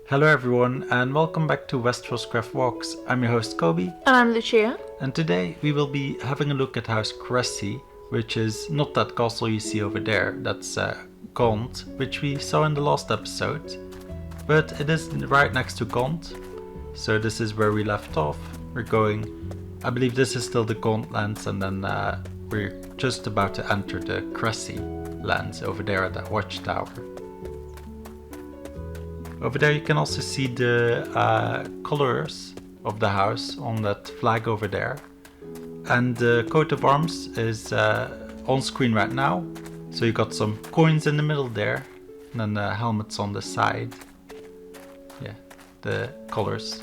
Hello everyone and welcome back to WesterosCraft Walks. I'm your host Kobe. And I'm Lucia. And today we will be having a look at House Cressey, which is not that castle you see over there, that's Gaunt, which we saw in the last episode. But it is right next to Gaunt, so this is where we left off. We're going, I believe this is still the Gaunt lands, and then we're just about to enter the Cressey lands over there at that watchtower. Over there you can also see the colors of the house on that flag over there. And the coat of arms is on screen right now. So you got some coins in the middle there, and then the helmets on the side. Yeah, the colors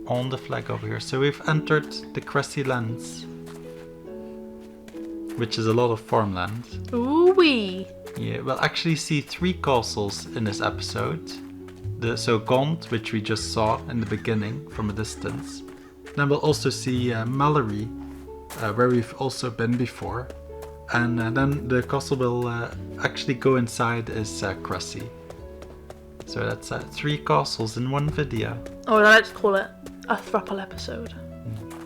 on the flag over here. So we've entered the Cressey lands, which is a lot of farmland. Ooh-wee! Yeah, we'll actually see 3 castles in this episode. So Gaunt, which we just saw in the beginning from a distance. Then we'll also see Mallory, where we've also been before. And then the castle will actually go inside is Cressey. So that's 3 castles in one video. Or I like to call it a thruple episode.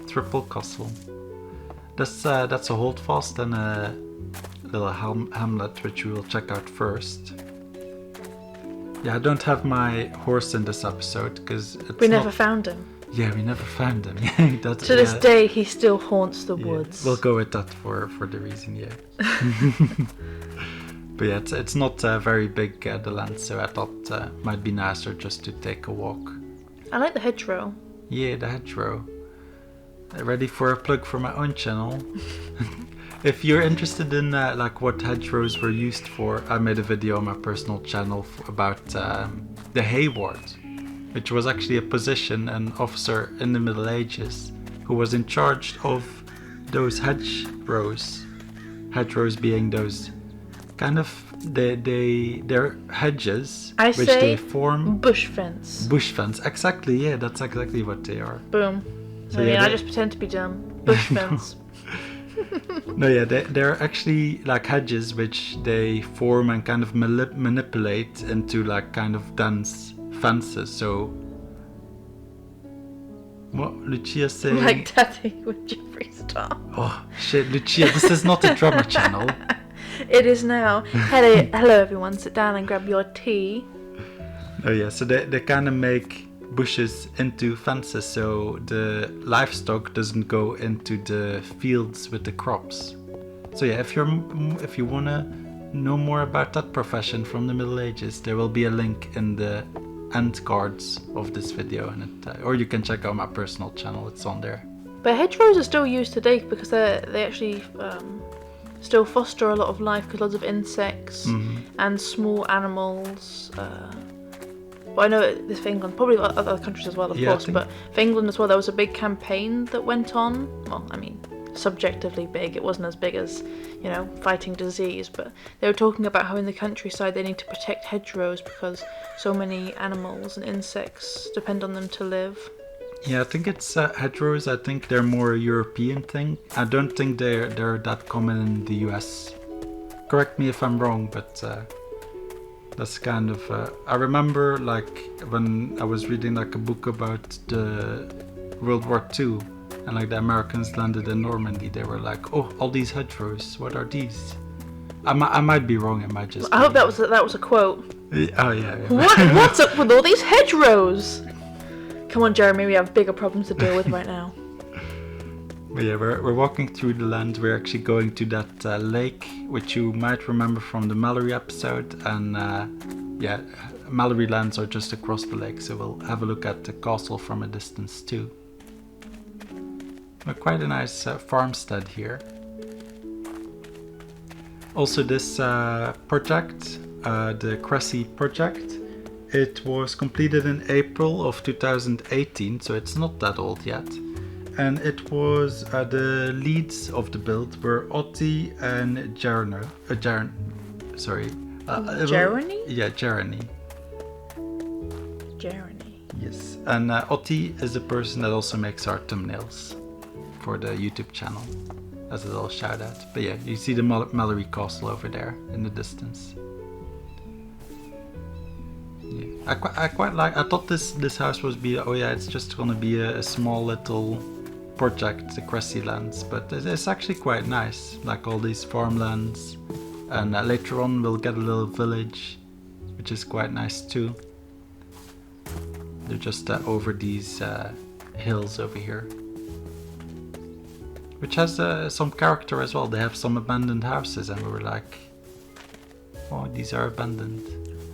Triple castle. That's a holdfast and a little hamlet, which we will check out first. Yeah, I don't have my horse in this episode because we never found him. Yeah, we never found him. To this day, he still haunts the woods. We'll go with that for the reason, yeah. But yeah, it's not very big, the land, so I thought might be nicer just to take a walk. I like the hedgerow. Yeah, the hedgerow. Ready for a plug for my own channel? If you're interested in like what hedgerows were used for, I made a video on my personal channel about the Hayward, which was actually a position, an officer in the Middle Ages who was in charge of those hedgerows. Hedgerows being those kind of they're hedges which they form. Bush fence. Bush fence, exactly. Yeah, that's exactly what they are. Boom. So I just pretend to be dumb. Bush fence. No, yeah, they're actually like hedges which they form and kind of manipulate into like kind of dense fences. So, what Lucia's saying? Like Daddy with Jeffree Star. Oh shit, Lucia, this is not a drummer channel. It is now. Hello everyone, sit down and grab your tea. Oh yeah, so they kind of make bushes into fences so the livestock doesn't go into the fields with the crops. So yeah, if you wanna know more about that profession from the Middle Ages, there will be a link in the end cards of this video, and or you can check out my personal channel, it's on there. But hedgerows are still used today because they actually still foster a lot of life, because lots of insects and small animals. Well, I know this for England, probably other countries as well, of course, but for England as well, there was a big campaign that went on. Well, I mean, subjectively big. It wasn't as big as, fighting disease, but they were talking about how in the countryside they need to protect hedgerows because so many animals and insects depend on them to live. Yeah, I think it's hedgerows. I think they're more a European thing. I don't think they're that common in the US. Correct me if I'm wrong, but that's kind of I remember like when I was reading like a book about the World War II and like the Americans landed in Normandy, they were like, oh, all these hedgerows, what are these? I might be wrong, it might just I hope that was a quote. Oh yeah. What's up with all these hedgerows? Come on, Jeremy, we have bigger problems to deal with right now. But yeah, we're walking through the land. We're actually going to that lake, which you might remember from the Mallory episode. And yeah, Mallory lands are just across the lake, so we'll have a look at the castle from a distance too. But quite a nice farmstead here. Also, this project, the Cressey project, it was completed in April of 2018, so it's not that old yet. And it was the leads of the build were Otti and Jeremy. Jeremy? Yeah, Jeremy. Jeremy. Yes, and Otti is the person that also makes our thumbnails for the YouTube channel. As a little shout out. But yeah, you see the Mallory Castle over there in the distance. Yeah. I quite like. I thought this house was it's just gonna be a small little project, the Cressey lands, but it's actually quite nice. Like all these farmlands, and later on we'll get a little village, which is quite nice too. They're just over these hills over here, which has some character as well. They have some abandoned houses, and we were like, oh, these are abandoned.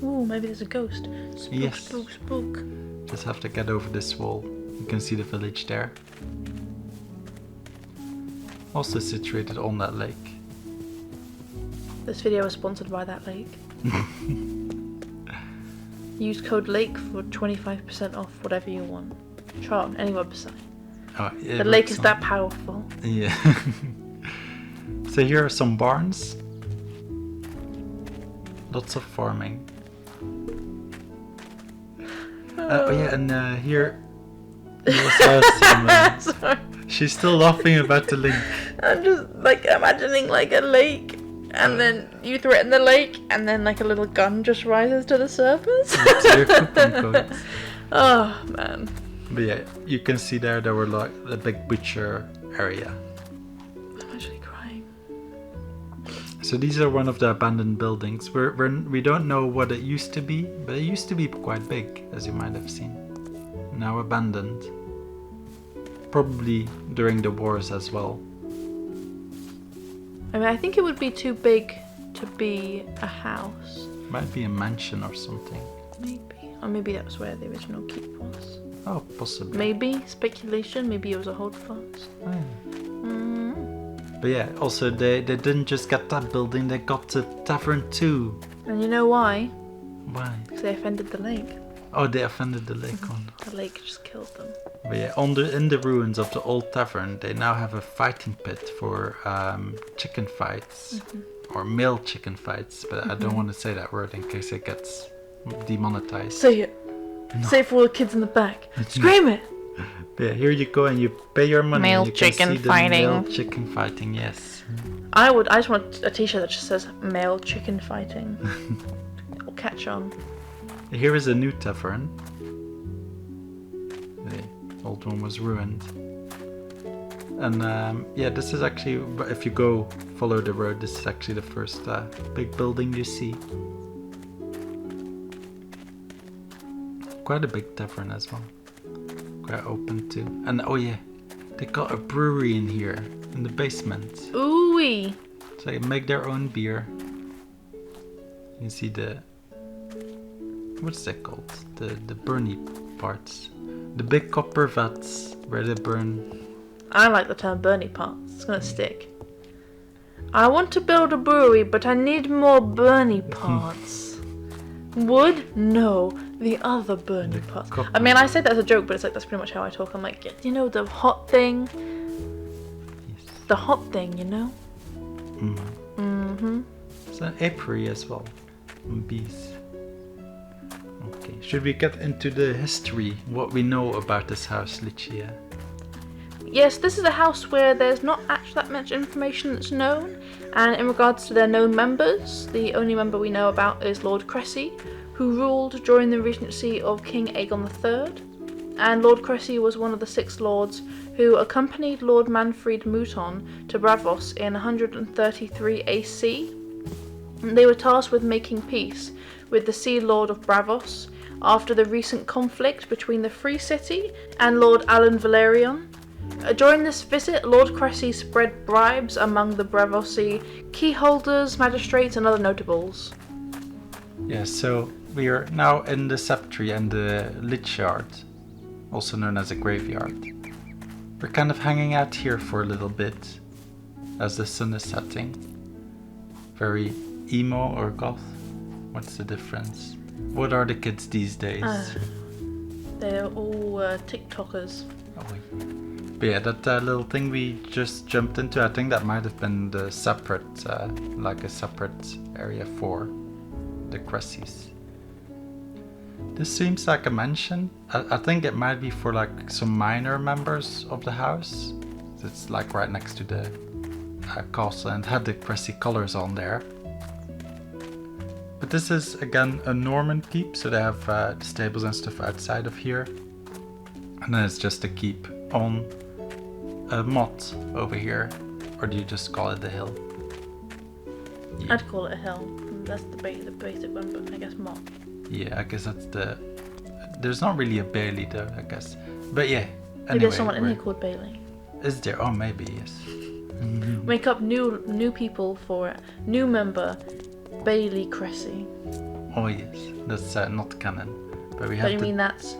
Ooh, maybe there's a ghost. Spook, Yes. spook, spook. Just have to get over this wall. You can see the village there. Also situated on that lake. This video is sponsored by that lake. Use code LAKE for 25% off whatever you want. Try on any website. Oh, The lake is that powerful. Yeah. So here are some barns. Lots of farming. Oh yeah, and here you also have some. Sorry. She's still laughing about the link. I'm just like imagining like a lake, and then you threaten the lake, and then like a little gun just rises to the surface. It's your coupon code. Oh man. But yeah, you can see there were like a big butcher area. I'm actually crying. So these are one of the abandoned buildings. We don't know what it used to be, but it used to be quite big, as you might have seen. Now abandoned. Probably during the wars as well. I mean, I think it would be too big to be a house. Might be a mansion or something. Maybe. Or maybe that's where the original keep was. Oh, possibly. Maybe. Speculation. Maybe it was a holdfast. Oh, yeah. Mm. But yeah, also they didn't just get that building, they got the tavern too. And you know why? Why? Because they offended the lake. Oh, they offended the lake one. The lake just killed them. But yeah, in the ruins of the old tavern, they now have a fighting pit for chicken fights. Or male chicken fights, but I don't want to say that word in case it gets demonetized. Say it. No. Say it for all the kids in the back. Scream it! But yeah, here you go and you pay your money. Male and you chicken can see fighting. The male chicken fighting, yes. I just want a t-shirt that just says male chicken fighting. It'll catch on. Here is a new tavern. The old one was ruined. And yeah, this is actually, if you go follow the road, this is actually the first big building you see. Quite a big tavern as well. Quite open too. And oh yeah, they got a brewery in here, in the basement. Ooh-wee. So they make their own beer. You can see the, what's that called? The burny parts. The big copper vats where they burn. I like the term Bernie parts. It's gonna stick. I want to build a brewery, but I need more Bernie parts. Wood? No. The other Bernie parts. I mean, I say that as a joke, but it's like that's pretty much how I talk. I'm like, you know, the hot thing? Yes. The hot thing, you know? Mm-hmm. It's an apiary as well. And bees. Okay, should we get into the history? What we know about this house, Licia? Yes, this is a house where there's not actually that much information that's known, and in regards to their known members, the only member we know about is Lord Cressey, who ruled during the regency of King Aegon III, and Lord Cressey was one of the 6 lords who accompanied Lord Manfred Mouton to Braavos in 133 AC. They were tasked with making peace with the Sea Lord of Braavos after the recent conflict between the Free City and Lord Alan Valerion. During this visit, Lord Cressey spread bribes among the Braavosi keyholders, magistrates, and other notables. Yeah, so we are now in the Septry and the Lich Yard, also known as a graveyard. We're kind of hanging out here for a little bit as the sun is setting. Very emo or goth? What's the difference? What are the kids these days? They're all TikTokers. Oh, wait. But yeah, that little thing we just jumped into, I think that might have been the separate, like a separate area for the Cresseys. This seems like a mansion. I think it might be for like some minor members of the house. It's like right next to the castle and had the Cressey colors on there. But this is again a Norman keep, so they have the stables and stuff outside of here. And then it's just a keep on a motte over here. Or do you just call it the hill? Yeah. I'd call it a hill. That's the basic one, but I guess motte. Yeah, I guess that's the... There's not really a Bailey though, I guess. But yeah, Maybe there's someone in here called Bailey. Is there? Oh, maybe, yes. Make up new people for it. New member, Bailey Cressey. Oh yes, that's not canon. But we have Don't you mean that's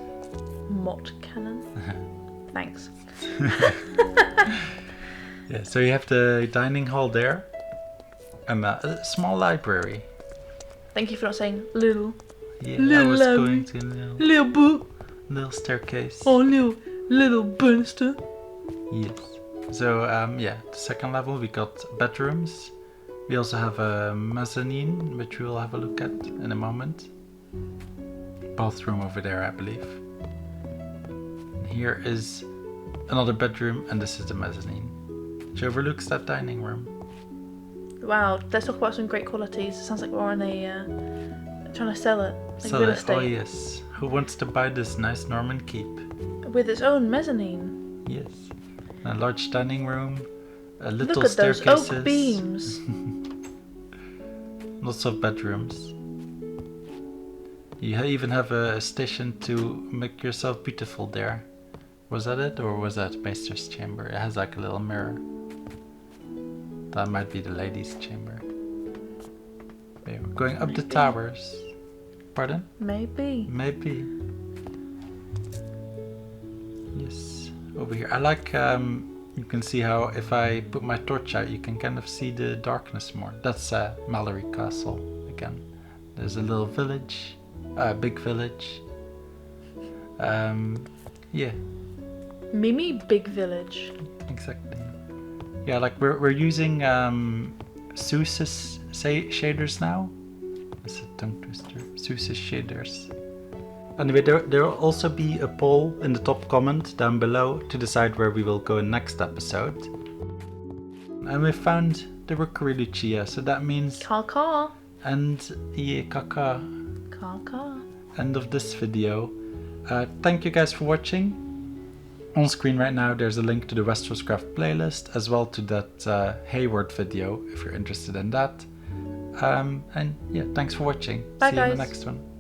motte canon? Thanks. Yeah, so you have the dining hall there. And a small library. Thank you for not saying little. Yeah, little I was library. going to Little book. little staircase. Oh, little banister. Yes. So yeah, the second level we got bedrooms. We also have a mezzanine, which we'll have a look at in a moment. Bathroom over there, I believe. And here is another bedroom, and this is the mezzanine, which overlooks that dining room. Wow, let's talk about some great qualities. It sounds like we're on a trying to sell it, like real estate. Oh yes. Who wants to buy this nice Norman keep? With its own mezzanine. Yes. A large dining room, a little Look at those staircases. oak beams. Lots of bedrooms. You even have a station to make yourself beautiful there. Was that it, or was that Maester's chamber? It has like a little mirror. That might be the ladies' chamber. Okay, we're going up the towers. Pardon? Maybe. Maybe. Yes, over here. I like, you can see how if I put my torch out, you can kind of see the darkness more. That's Mallory Castle again. There's a little village, a big village. Yeah. Mimi Big Village. Exactly. Yeah, like we're using Seuss's shaders now. It's a tongue twister. Seuss's shaders. Anyway, there will also be a poll in the top comment down below to decide where we will go in next episode. And we found the Rookery Lucia, so that means... Caw. And yeah, caca. Caw. End of this video. Thank you guys for watching. On screen right now there's a link to the WesterosCraft playlist, as well to that Hayward video if you're interested in that. And yeah, thanks for watching. Bye, See you in the guys. next one.